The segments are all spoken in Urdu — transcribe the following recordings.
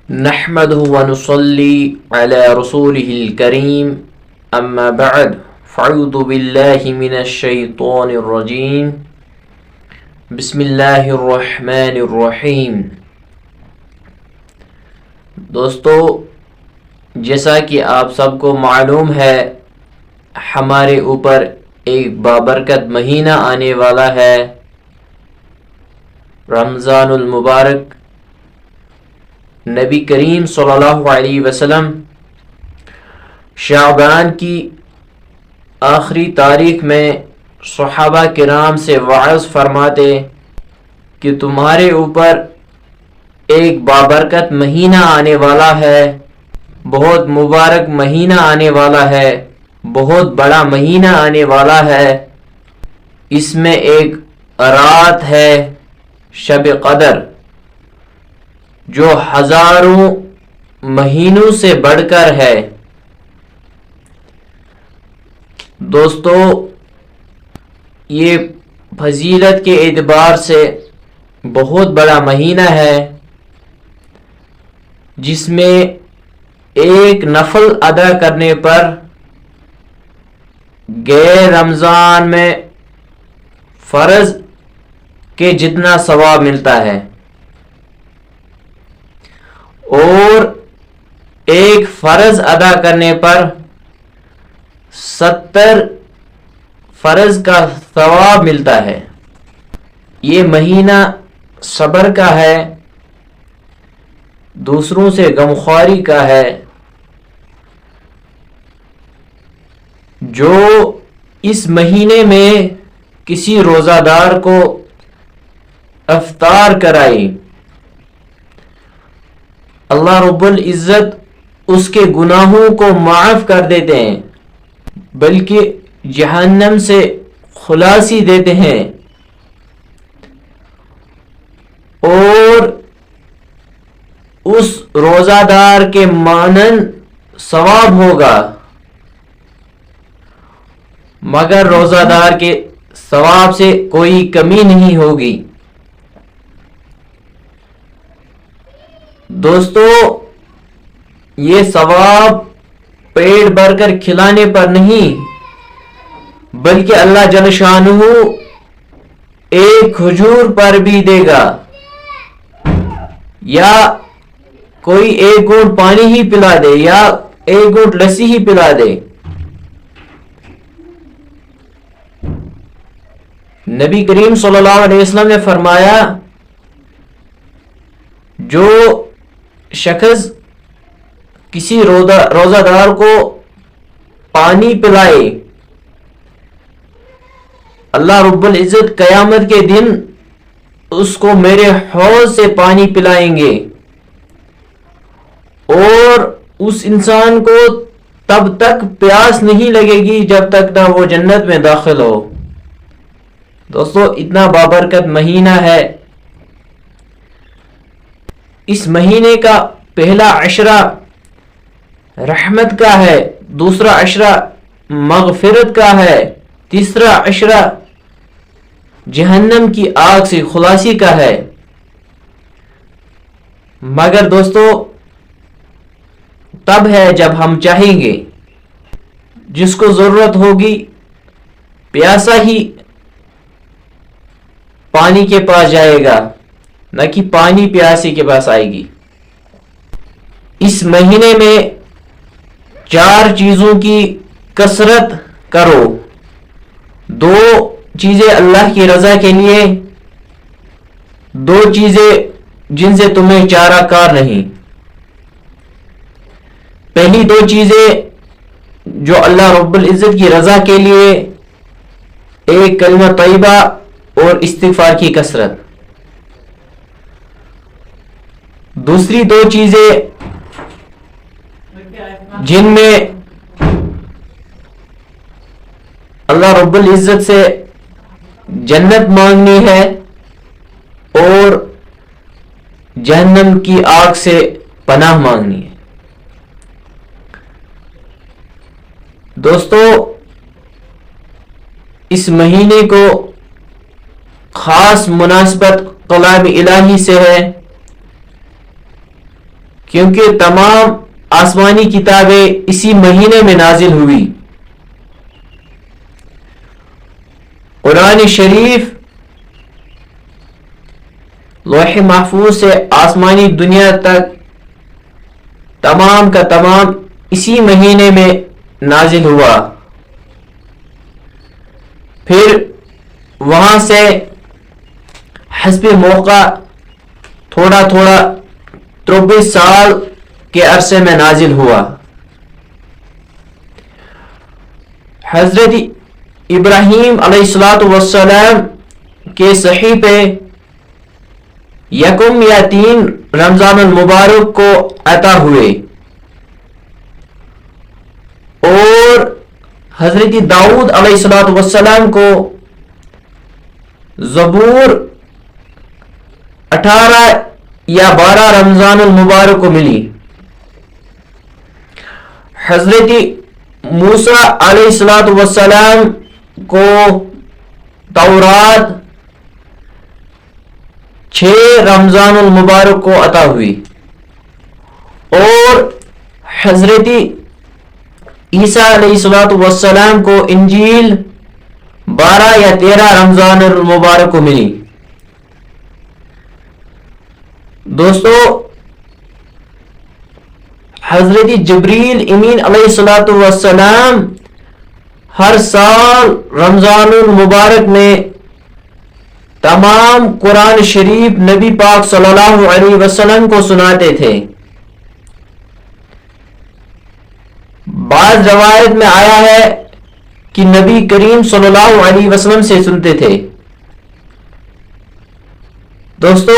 نحمده ونصلي على رسوله الكريم أما بعد فأعوذ بالله من الشيطان الرجيم بسم اللہ الرحمن الرحیم۔ دوستو، جیسا کہ آپ سب کو معلوم ہے، ہمارے اوپر ایک بابرکت مہینہ آنے والا ہے، رمضان المبارک۔ نبی کریم صلی اللہ علیہ وسلم شعبان کی آخری تاریخ میں صحابہ کرام سے وعظ فرماتے کہ تمہارے اوپر ایک بابرکت مہینہ آنے والا ہے، بہت مبارک مہینہ آنے والا ہے، بہت بڑا مہینہ آنے والا ہے۔ اس میں ایک رات ہے شب قدر، جو ہزاروں مہینوں سے بڑھ کر ہے۔ دوستو، یہ فضیلت کے اعتبار سے بہت بڑا مہینہ ہے، جس میں ایک نفل ادا کرنے پر غیر رمضان میں فرض کے جتنا ثواب ملتا ہے، اور ایک فرض ادا کرنے پر 70 فرض کا ثواب ملتا ہے۔ یہ مہینہ صبر کا ہے، دوسروں سے غمخواری کا ہے۔ جو اس مہینے میں کسی روزہ دار کو افطار کرائے، اللہ رب العزت اس کے گناہوں کو معاف کر دیتے ہیں، بلکہ جہنم سے خلاصی دیتے ہیں، اور اس روزہ دار کے مانند ثواب ہوگا، مگر روزہ دار کے ثواب سے کوئی کمی نہیں ہوگی۔ دوستو، یہ ثواب پیٹ بھر کر کھلانے پر نہیں، بلکہ اللہ جل شانہ ایک کھجور پر بھی دے گا، یا کوئی ایک گھونٹ پانی ہی پلا دے، یا ایک گھونٹ لسی ہی پلا دے۔ نبی کریم صلی اللہ علیہ وسلم نے فرمایا، جو شخص کسی روزہ دار کو پانی پلائے، اللہ رب العزت قیامت کے دن اس کو میرے حوض سے پانی پلائیں گے، اور اس انسان کو تب تک پیاس نہیں لگے گی جب تک نہ وہ جنت میں داخل ہو۔ دوستو، اتنا بابرکت مہینہ ہے۔ اس مہینے کا پہلا عشرہ رحمت کا ہے، دوسرا عشرہ مغفرت کا ہے، تیسرا عشرہ جہنم کی آگ سے خلاصی کا ہے۔ مگر دوستو، تب ہے جب ہم چاہیں گے، جس کو ضرورت ہوگی پیاسا ہی پانی کے پاس جائے گا، نہ کہ پانی پیاسی کے پاس آئے گی۔ اس مہینے میں 4 چیزوں کی کثرت کرو۔ 2 چیزیں اللہ کی رضا کے لیے، 2 چیزیں جن سے تمہیں چارہ کار نہیں۔ پہلی 2 چیزیں جو اللہ رب العزت کی رضا کے لیے، ایک کلمہ طیبہ اور استغفار کی کثرت۔ دوسری 2 چیزیں جن میں اللہ رب العزت سے جنت مانگنی ہے اور جہنم کی آگ سے پناہ مانگنی ہے۔ دوستو، اس مہینے کو خاص مناسبت کلام الہی سے ہے کیونکہ تمام آسمانی کتابیں اسی مہینے میں نازل ہوئی. قرآن شریف لوح محفوظ سے آسمانی دنیا تک تمام کا تمام اسی مہینے میں نازل ہوا. پھر وہاں سے حسب موقع تھوڑا تھوڑا 23 سال کے عرصے میں نازل ہوا. حضرت ابراہیم علیہ السلام کے صحیفے یکم یا 3 رمضان المبارک کو عطا ہوئے اور حضرت داؤد علیہ السلام کو زبور 18 یا 12 رمضان المبارک کو ملی. حضرت موسیٰ علیہ السلام کو تورات 6 رمضان المبارک کو عطا ہوئی اور حضرت عیسیٰ علیہ السلام کو انجیل 12 یا 13 رمضان المبارک کو ملی. دوستو، حضرت جبریل امین علیہ السلام ہر سال رمضان المبارک میں تمام قرآن شریف نبی پاک صلی اللہ علیہ وسلم کو سناتے تھے. بعض روایت میں آیا ہے کہ نبی کریم صلی اللہ علیہ وسلم سے سنتے تھے. دوستو،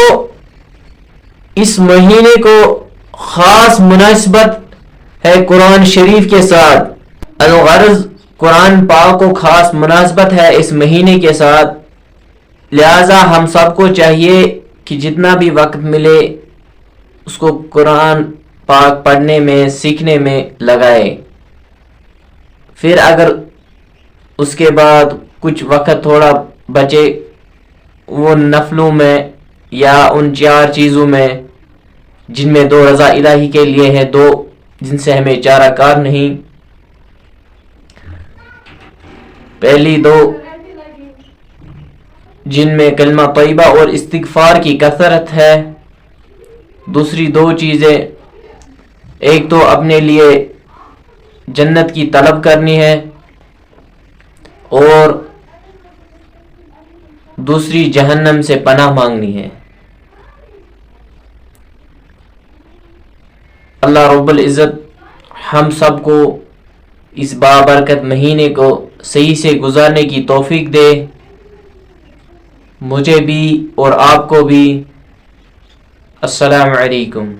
اس مہینے کو خاص مناسبت ہے قرآن شریف کے ساتھ. الغرض قرآن پاک کو خاص مناسبت ہے اس مہینے کے ساتھ، لہذا ہم سب کو چاہیے کہ جتنا بھی وقت ملے اس کو قرآن پاک پڑھنے میں، سیکھنے میں لگائے. پھر اگر اس کے بعد کچھ وقت تھوڑا بچے، وہ نفلوں میں یا ان 4 چیزوں میں جن میں 2 رضا الہی کے لیے ہے، 2 جن سے ہمیں چارہ کار نہیں. پہلی 2 جن میں کلمہ طیبہ اور استغفار کی کثرت ہے. دوسری 2 چیزیں، ایک تو اپنے لیے جنت کی طلب کرنی ہے اور دوسری جہنم سے پناہ مانگنی ہے. اللہ رب العزت ہم سب کو اس بابرکت مہینے کو صحیح سے گزارنے کی توفیق دے، مجھے بھی اور آپ کو بھی. السلام علیکم.